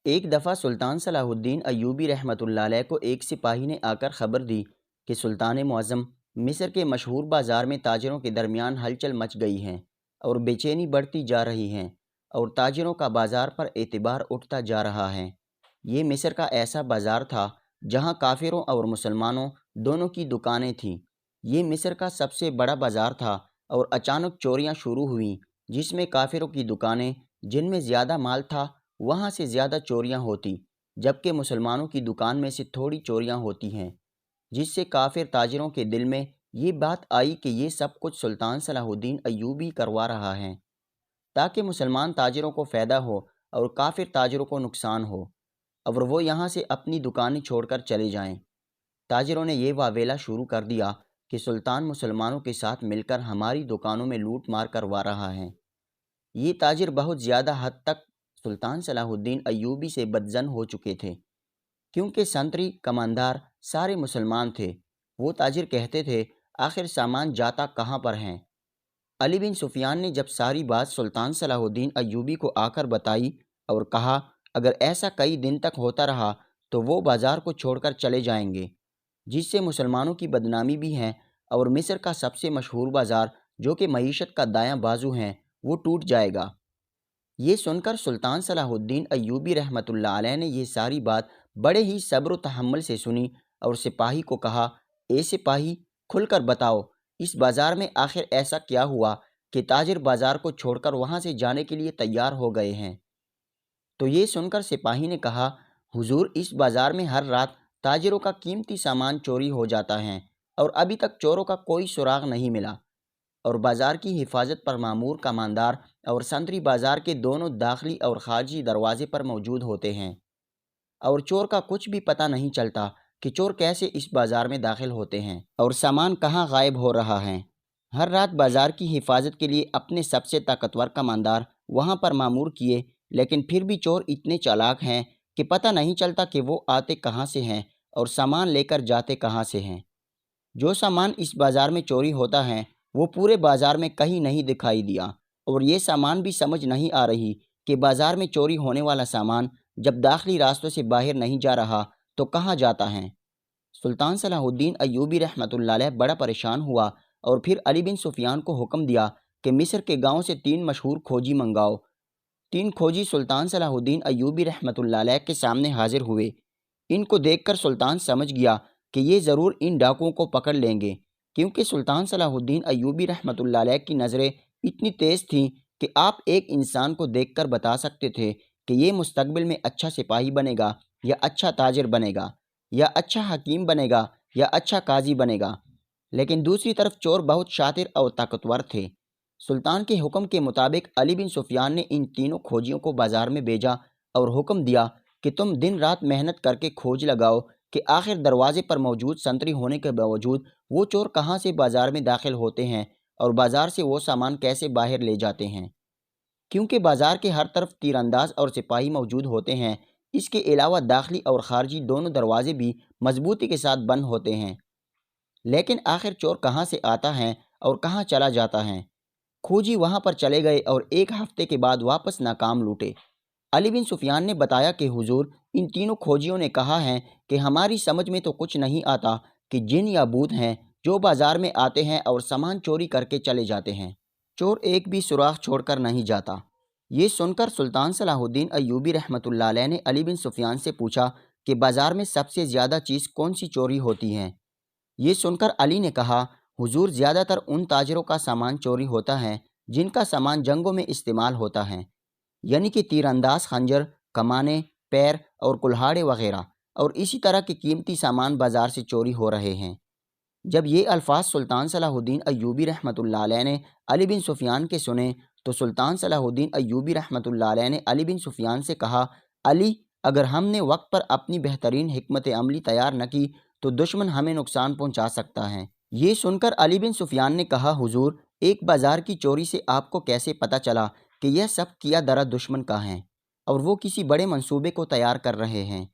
ایک دفعہ سلطان صلاح الدین ایوبی رحمۃ اللہ علیہ کو ایک سپاہی نے آ کر خبر دی کہ سلطان معظم مصر کے مشہور بازار میں تاجروں کے درمیان ہلچل مچ گئی ہے اور بے چینی بڑھتی جا رہی ہے اور تاجروں کا بازار پر اعتبار اٹھتا جا رہا ہے۔ یہ مصر کا ایسا بازار تھا جہاں کافروں اور مسلمانوں دونوں کی دکانیں تھیں۔ یہ مصر کا سب سے بڑا بازار تھا اور اچانک چوریاں شروع ہوئیں، جس میں کافروں کی دکانیں جن میں زیادہ مال تھا وہاں سے زیادہ چوریاں ہوتی، جبکہ مسلمانوں کی دکان میں سے تھوڑی چوریاں ہوتی ہیں، جس سے کافر تاجروں کے دل میں یہ بات آئی کہ یہ سب کچھ سلطان صلاح الدین ایوبی کروا رہا ہے تاکہ مسلمان تاجروں کو فائدہ ہو اور کافر تاجروں کو نقصان ہو اور وہ یہاں سے اپنی دکانیں چھوڑ کر چلے جائیں۔ تاجروں نے یہ واویلا شروع کر دیا کہ سلطان مسلمانوں کے ساتھ مل کر ہماری دکانوں میں لوٹ مار کروا رہا ہے۔ یہ تاجر بہت زیادہ حد تک سلطان صلاح الدین ایوبی سے بدظن ہو چکے تھے، کیونکہ سنتری کماندار سارے مسلمان تھے۔ وہ تاجر کہتے تھے، آخر سامان جاتا کہاں پر ہیں؟ علی بن سفیان نے جب ساری بات سلطان صلاح الدین ایوبی کو آ کر بتائی اور کہا اگر ایسا کئی دن تک ہوتا رہا تو وہ بازار کو چھوڑ کر چلے جائیں گے، جس سے مسلمانوں کی بدنامی بھی ہے اور مصر کا سب سے مشہور بازار جو کہ معیشت کا دایاں بازو ہے وہ ٹوٹ جائے گا۔ یہ سن کر سلطان صلاح الدین ایوبی رحمۃ اللہ علیہ نے یہ ساری بات بڑے ہی صبر و تحمل سے سنی اور سپاہی کو کہا، اے سپاہی، کھل کر بتاؤ اس بازار میں آخر ایسا کیا ہوا کہ تاجر بازار کو چھوڑ کر وہاں سے جانے کے لیے تیار ہو گئے ہیں؟ تو یہ سن کر سپاہی نے کہا، حضور، اس بازار میں ہر رات تاجروں کا قیمتی سامان چوری ہو جاتا ہے اور ابھی تک چوروں کا کوئی سراغ نہیں ملا، اور بازار کی حفاظت پر مامور کماندار اور سنتری بازار کے دونوں داخلی اور خارجی دروازے پر موجود ہوتے ہیں، اور چور کا کچھ بھی پتہ نہیں چلتا کہ چور کیسے اس بازار میں داخل ہوتے ہیں اور سامان کہاں غائب ہو رہا ہے۔ ہر رات بازار کی حفاظت کے لیے اپنے سب سے طاقتور کماندار وہاں پر مامور کیے، لیکن پھر بھی چور اتنے چالاک ہیں کہ پتہ نہیں چلتا کہ وہ آتے کہاں سے ہیں اور سامان لے کر جاتے کہاں سے ہیں۔ جو سامان اس بازار میں چوری ہوتا ہے وہ پورے بازار میں کہیں نہیں دکھائی دیا، اور یہ سامان بھی سمجھ نہیں آ رہی کہ بازار میں چوری ہونے والا سامان جب داخلی راستوں سے باہر نہیں جا رہا تو کہاں جاتا ہے۔ سلطان صلاح الدین ایوبی رحمۃ اللہ علیہ بڑا پریشان ہوا اور پھر علی بن سفیان کو حکم دیا کہ مصر کے گاؤں سے 3 مشہور کھوجی منگاؤ۔ 3 کھوجی سلطان صلاح الدین ایوبی رحمۃ اللہ علیہ کے سامنے حاضر ہوئے۔ ان کو دیکھ کر سلطان سمجھ گیا کہ یہ ضرور ان ڈاکوؤں کو پکڑ لیں گے، کیونکہ سلطان صلاح الدین ایوبی رحمۃ اللہ علیہ کی نظریں اتنی تیز تھیں کہ آپ ایک انسان کو دیکھ کر بتا سکتے تھے کہ یہ مستقبل میں اچھا سپاہی بنے گا یا اچھا تاجر بنے گا، یا اچھا حکیم بنے گا یا اچھا قاضی بنے گا۔ لیکن دوسری طرف چور بہت شاطر اور طاقتور تھے۔ سلطان کے حکم کے مطابق علی بن سفیان نے ان تینوں کھوجیوں کو بازار میں بھیجا اور حکم دیا کہ تم دن رات محنت کر کے کھوج لگاؤ کہ آخر دروازے پر موجود سنتری ہونے کے باوجود وہ چور کہاں سے بازار میں داخل ہوتے ہیں اور بازار سے وہ سامان کیسے باہر لے جاتے ہیں، کیونکہ بازار کے ہر طرف تیر انداز اور سپاہی موجود ہوتے ہیں۔ اس کے علاوہ داخلی اور خارجی دونوں دروازے بھی مضبوطی کے ساتھ بند ہوتے ہیں، لیکن آخر چور کہاں سے آتا ہے اور کہاں چلا جاتا ہے؟ کھوجی وہاں پر چلے گئے اور 1 ہفتے کے بعد واپس ناکام لوٹے۔ علی بن سفیان نے بتایا کہ حضور، ان تینوں کھوجیوں نے کہا ہے کہ ہماری سمجھ میں تو کچھ نہیں آتا کہ جن یا بھوت ہیں جو بازار میں آتے ہیں اور سامان چوری کر کے چلے جاتے ہیں۔ چور ایک بھی سراغ چھوڑ کر نہیں جاتا۔ یہ سن کر سلطان صلاح الدین ایوبی رحمۃ اللہ علیہ نے علی بن سفیان سے پوچھا کہ بازار میں سب سے زیادہ چیز کون سی چوری ہوتی ہے؟ یہ سن کر علی نے کہا، حضور، زیادہ تر ان تاجروں کا سامان چوری ہوتا ہے جن کا سامان جنگوں میں استعمال ہوتا ہے، یعنی کہ تیر انداز خنجر، کمانیں، پیر اور کلہاڑے وغیرہ، اور اسی طرح کے قیمتی سامان بازار سے چوری ہو رہے ہیں۔ جب یہ الفاظ سلطان صلاح الدین ایوبی رحمۃ اللہ علیہ نے علی بن سفیان کے سنے تو سلطان صلاح الدین ایوبی رحمۃ اللہ علیہ نے علی بن سفیان سے کہا، علی، اگر ہم نے وقت پر اپنی بہترین حکمت عملی تیار نہ کی تو دشمن ہمیں نقصان پہنچا سکتا ہے۔ یہ سن کر علی بن سفیان نے کہا، حضور، ایک بازار کی چوری سے آپ کو کیسے پتہ چلا کہ یہ سب کیا درا دشمن کا ہے اور وہ کسی بڑے منصوبے کو تیار کر رہے ہیں؟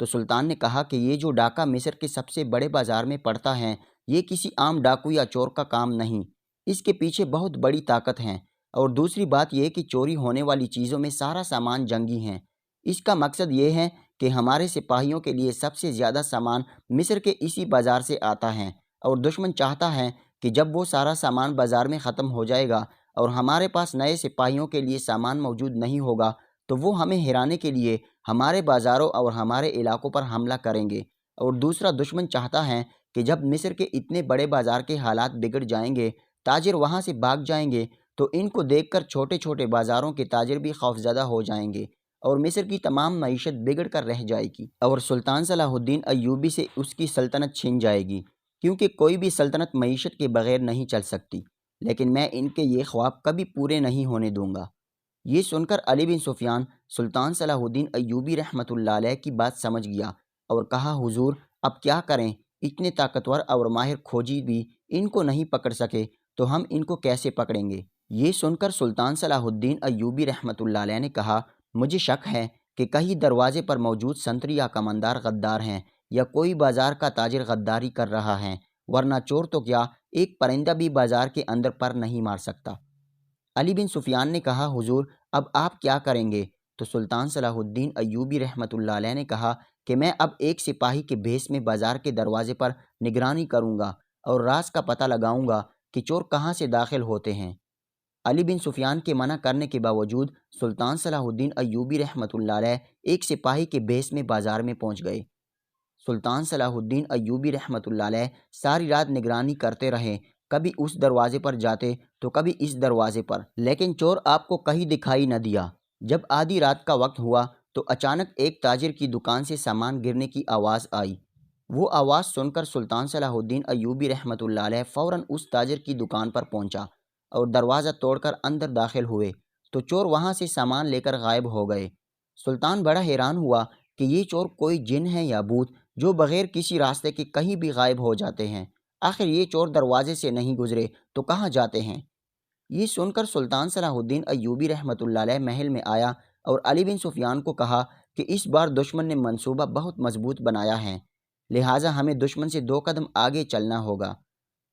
تو سلطان نے کہا کہ یہ جو ڈاکہ مصر کے سب سے بڑے بازار میں پڑتا ہے یہ کسی عام ڈاکو یا چور کا کام نہیں، اس کے پیچھے بہت بڑی طاقت ہے، اور دوسری بات یہ کہ چوری ہونے والی چیزوں میں سارا سامان جنگی ہیں، اس کا مقصد یہ ہے کہ ہمارے سپاہیوں کے لیے سب سے زیادہ سامان مصر کے اسی بازار سے آتا ہے، اور دشمن چاہتا ہے کہ جب وہ سارا سامان بازار میں ختم ہو جائے گا اور ہمارے پاس نئے سپاہیوں کے لیے سامان موجود نہیں ہوگا تو وہ ہمیں ہرانے کے لیے ہمارے بازاروں اور ہمارے علاقوں پر حملہ کریں گے۔ اور دوسرا، دشمن چاہتا ہے کہ جب مصر کے اتنے بڑے بازار کے حالات بگڑ جائیں گے، تاجر وہاں سے بھاگ جائیں گے، تو ان کو دیکھ کر چھوٹے چھوٹے بازاروں کے تاجر بھی خوفزدہ ہو جائیں گے اور مصر کی تمام معیشت بگڑ کر رہ جائے گی، اور سلطان صلاح الدین ایوبی سے اس کی سلطنت چھن جائے گی، کیونکہ کوئی بھی سلطنت معیشت کے بغیر نہیں چل سکتی۔ لیکن میں ان کے یہ خواب کبھی پورے نہیں ہونے دوں گا۔ یہ سن کر علی بن سفیان سلطان صلاح الدین ایوبی رحمۃ اللہ علیہ کی بات سمجھ گیا اور کہا، حضور اب کیا کریں؟ اتنے طاقتور اور ماہر کھوجی بھی ان کو نہیں پکڑ سکے تو ہم ان کو کیسے پکڑیں گے؟ یہ سن کر سلطان صلاح الدین ایوبی رحمۃ اللہ علیہ نے کہا، مجھے شک ہے کہ کہیں دروازے پر موجود سنتری یا کماندار غدار ہیں، یا کوئی بازار کا تاجر غداری کر رہا ہے، ورنہ چور تو کیا ایک پرندہ بھی بازار کے اندر پر نہیں مار سکتا۔ علی بن سفیان نے کہا، حضور اب آپ کیا کریں گے؟ تو سلطان صلاح الدین ایوبی رحمۃ اللہ علیہ نے کہا کہ میں اب ایک سپاہی کے بھیس میں بازار کے دروازے پر نگرانی کروں گا اور راز کا پتہ لگاؤں گا کہ چور کہاں سے داخل ہوتے ہیں۔ علی بن سفیان کے منع کرنے کے باوجود سلطان صلاح الدین ایوبی رحمۃ اللہ علیہ ایک سپاہی کے بھیس میں بازار میں پہنچ گئے۔ سلطان صلاح الدین ایوبی رحمۃ اللہ علیہ ساری رات نگرانی کرتے رہے، کبھی اس دروازے پر جاتے تو کبھی اس دروازے پر، لیکن چور آپ کو کہیں دکھائی نہ دیا۔ جب آدھی رات کا وقت ہوا تو اچانک ایک تاجر کی دکان سے سامان گرنے کی آواز آئی۔ وہ آواز سن کر سلطان صلاح الدین ایوبی رحمۃ اللہ علیہ فوراً اس تاجر کی دکان پر پہنچا اور دروازہ توڑ کر اندر داخل ہوئے تو چور وہاں سے سامان لے کر غائب ہو گئے۔ سلطان بڑا حیران ہوا کہ یہ چور کوئی جن ہے یا بھوت جو بغیر کسی راستے کے کہیں بھی غائب ہو جاتے ہیں؟ آخر یہ چور دروازے سے نہیں گزرے تو کہاں جاتے ہیں؟ یہ سن کر سلطان صلاح الدین ایوبی رحمۃ اللہ علیہ محل میں آیا اور علی بن سفیان کو کہا کہ اس بار دشمن نے منصوبہ بہت مضبوط بنایا ہے، لہٰذا ہمیں دشمن سے 2 قدم آگے چلنا ہوگا۔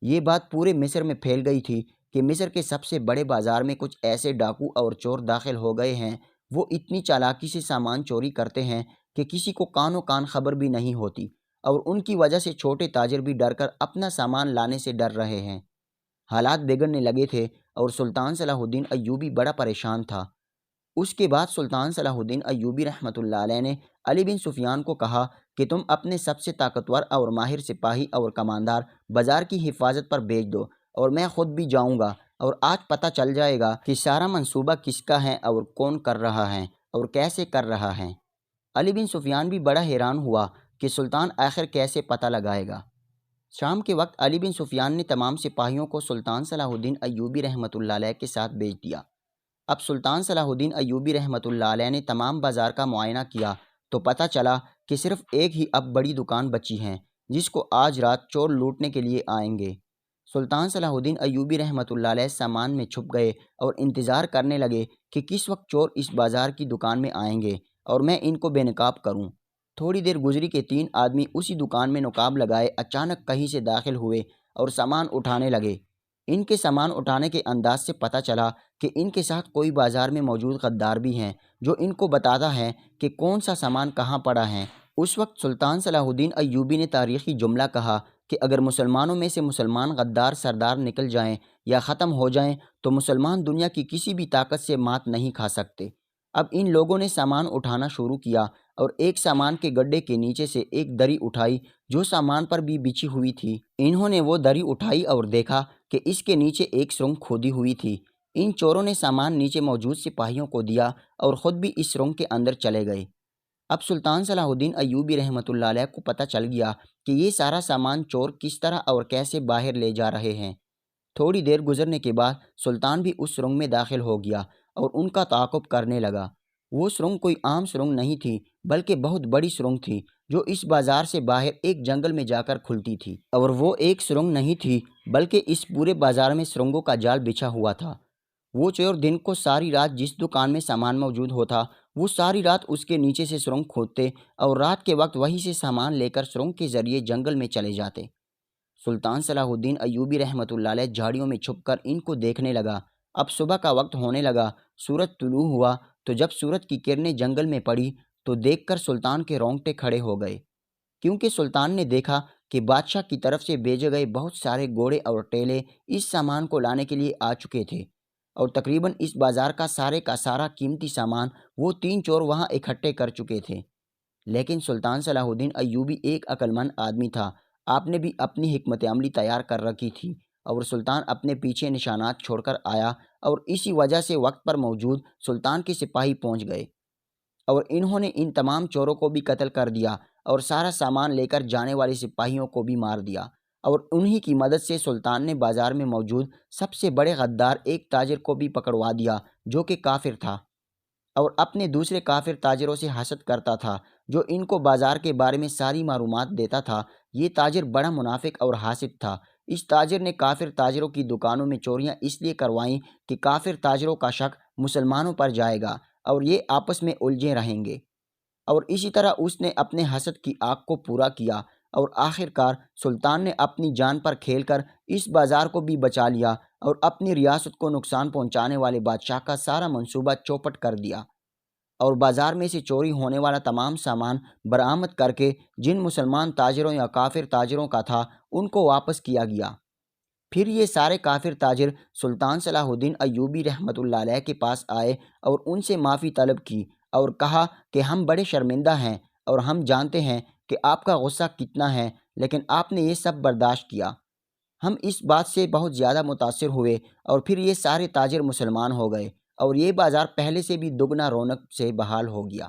یہ بات پورے مصر میں پھیل گئی تھی کہ مصر کے سب سے بڑے بازار میں کچھ ایسے ڈاکو اور چور داخل ہو گئے ہیں، وہ اتنی چالاکی سے سامان چوری کرتے ہیں کہ کسی کو کانوں کان خبر بھی نہیں ہوتی، اور ان کی وجہ سے چھوٹے تاجر بھی ڈر کر اپنا سامان لانے سے ڈر رہے ہیں۔ حالات بگڑنے لگے تھے اور سلطان صلاح الدین ایوبی بڑا پریشان تھا۔ اس کے بعد سلطان صلاح الدین ایوبی رحمۃ اللہ علیہ نے علی بن سفیان کو کہا کہ تم اپنے سب سے طاقتور اور ماہر سپاہی اور کماندار بازار کی حفاظت پر بھیج دو، اور میں خود بھی جاؤں گا، اور آج پتہ چل جائے گا کہ سارا منصوبہ کس کا ہے اور کون کر رہا ہے اور کیسے کر رہا ہے۔ علی بن سفیان بھی بڑا حیران ہوا کہ سلطان آخر کیسے پتہ لگائے گا۔ شام کے وقت علی بن سفیان نے تمام سپاہیوں کو سلطان صلاح الدین ایوبی رحمۃ اللہ علیہ کے ساتھ بھیج دیا۔ اب سلطان صلاح الدین ایوبی رحمۃ اللہ علیہ نے تمام بازار کا معائنہ کیا تو پتہ چلا کہ صرف ایک ہی اب بڑی دکان بچی ہے جس کو آج رات چور لوٹنے کے لیے آئیں گے۔ سلطان صلاح الدین ایوبی رحمۃ اللہ علیہ سامان میں چھپ گئے اور انتظار کرنے لگے کہ کس وقت چور اس بازار کی دکان میں آئیں گے اور میں ان کو بے نقاب کروں۔ تھوڑی دیر گزری کہ 3 آدمی اسی دکان میں نقاب لگائے اچانک کہیں سے داخل ہوئے اور سامان اٹھانے لگے۔ ان کے سامان اٹھانے کے انداز سے پتہ چلا کہ ان کے ساتھ کوئی بازار میں موجود غدار بھی ہیں جو ان کو بتاتا ہے کہ کون سا سامان کہاں پڑا ہے۔ اس وقت سلطان صلاح الدین ایوبی نے تاریخی جملہ کہا کہ اگر مسلمانوں میں سے مسلمان غدار سردار نکل جائیں یا ختم ہو جائیں تو مسلمان دنیا کی کسی بھی طاقت سے مات نہیں کھا سکتے۔ اب ان لوگوں نے سامان اٹھانا شروع کیا اور ایک سامان کے گڈھے کے نیچے سے ایک دری اٹھائی جو سامان پر بھی بچھی ہوئی تھی۔ انہوں نے وہ دری اٹھائی اور دیکھا کہ اس کے نیچے ایک سرنگ کھودی ہوئی تھی۔ ان چوروں نے سامان نیچے موجود سپاہیوں کو دیا اور خود بھی اس سرنگ کے اندر چلے گئے۔ اب سلطان صلاح الدین ایوبی رحمۃ اللہ علیہ کو پتہ چل گیا کہ یہ سارا سامان چور کس طرح اور کیسے باہر لے جا رہے ہیں۔ تھوڑی دیر گزرنے کے بعد سلطان بھی اس سرنگ میں داخل ہو گیا اور ان کا تعاقب کرنے لگا۔ وہ سرنگ کوئی عام سرنگ نہیں تھی بلکہ بہت بڑی سرنگ تھی جو اس بازار سے باہر ایک جنگل میں جا کر کھلتی تھی، اور وہ ایک سرنگ نہیں تھی بلکہ اس پورے بازار میں سرنگوں کا جال بچھا ہوا تھا۔ وہ چور دن کو ساری رات جس دکان میں سامان موجود ہوتا وہ ساری رات اس کے نیچے سے سرنگ کھودتے اور رات کے وقت وہیں سے سامان لے کر سرنگ کے ذریعے جنگل میں چلے جاتے۔ سلطان صلاح الدین ایوبی رحمۃ اللہ علیہ جھاڑیوں میں چھپ کر ان کو دیکھنے لگا۔ اب صبح کا وقت ہونے لگا سورج طلوع ہوا تو جب سورج کی کرنیں جنگل میں پڑی تو دیکھ کر سلطان کے رونگٹے کھڑے ہو گئے، کیونکہ سلطان نے دیکھا کہ بادشاہ کی طرف سے بھیجے گئے بہت سارے گھوڑے اور ٹیلے اس سامان کو لانے کے لیے آ چکے تھے، اور تقریباً اس بازار کا سارا قیمتی سامان وہ 3 چور وہاں اکٹھے کر چکے تھے۔ لیکن سلطان صلاح الدین ایوبی ایک عقل مند آدمی تھا، آپ نے بھی اپنی حکمت عملی تیار کر رکھی تھی، اور سلطان اپنے پیچھے نشانات چھوڑ کر آیا، اور اسی وجہ سے وقت پر موجود سلطان کے سپاہی پہنچ گئے، اور انہوں نے ان تمام چوروں کو بھی قتل کر دیا، اور سارا سامان لے کر جانے والے سپاہیوں کو بھی مار دیا، اور انہی کی مدد سے سلطان نے بازار میں موجود سب سے بڑے غدار ایک تاجر کو بھی پکڑوا دیا جو کہ کافر تھا، اور اپنے دوسرے کافر تاجروں سے حسد کرتا تھا جو ان کو بازار کے بارے میں ساری معلومات دیتا تھا۔ یہ تاجر بڑا منافق اور حاسد تھا۔ اس تاجر نے کافر تاجروں کی دکانوں میں چوریاں اس لیے کروائیں کہ کافر تاجروں کا شک مسلمانوں پر جائے گا اور یہ آپس میں الجھے رہیں گے، اور اسی طرح اس نے اپنے حسد کی آگ کو پورا کیا، اور آخر کار سلطان نے اپنی جان پر کھیل کر اس بازار کو بھی بچا لیا اور اپنی ریاست کو نقصان پہنچانے والے بادشاہ کا سارا منصوبہ چوپٹ کر دیا، اور بازار میں سے چوری ہونے والا تمام سامان برآمد کر کے جن مسلمان تاجروں یا کافر تاجروں کا تھا ان کو واپس کیا گیا۔ پھر یہ سارے کافر تاجر سلطان صلاح الدین ایوبی رحمۃ اللہ علیہ کے پاس آئے اور ان سے معافی طلب کی اور کہا کہ ہم بڑے شرمندہ ہیں اور ہم جانتے ہیں کہ آپ کا غصہ کتنا ہے، لیکن آپ نے یہ سب برداشت کیا۔ ہم اس بات سے بہت زیادہ متاثر ہوئے، اور پھر یہ سارے تاجر مسلمان ہو گئے اور یہ بازار پہلے سے بھی دگنا رونق سے بحال ہو گیا۔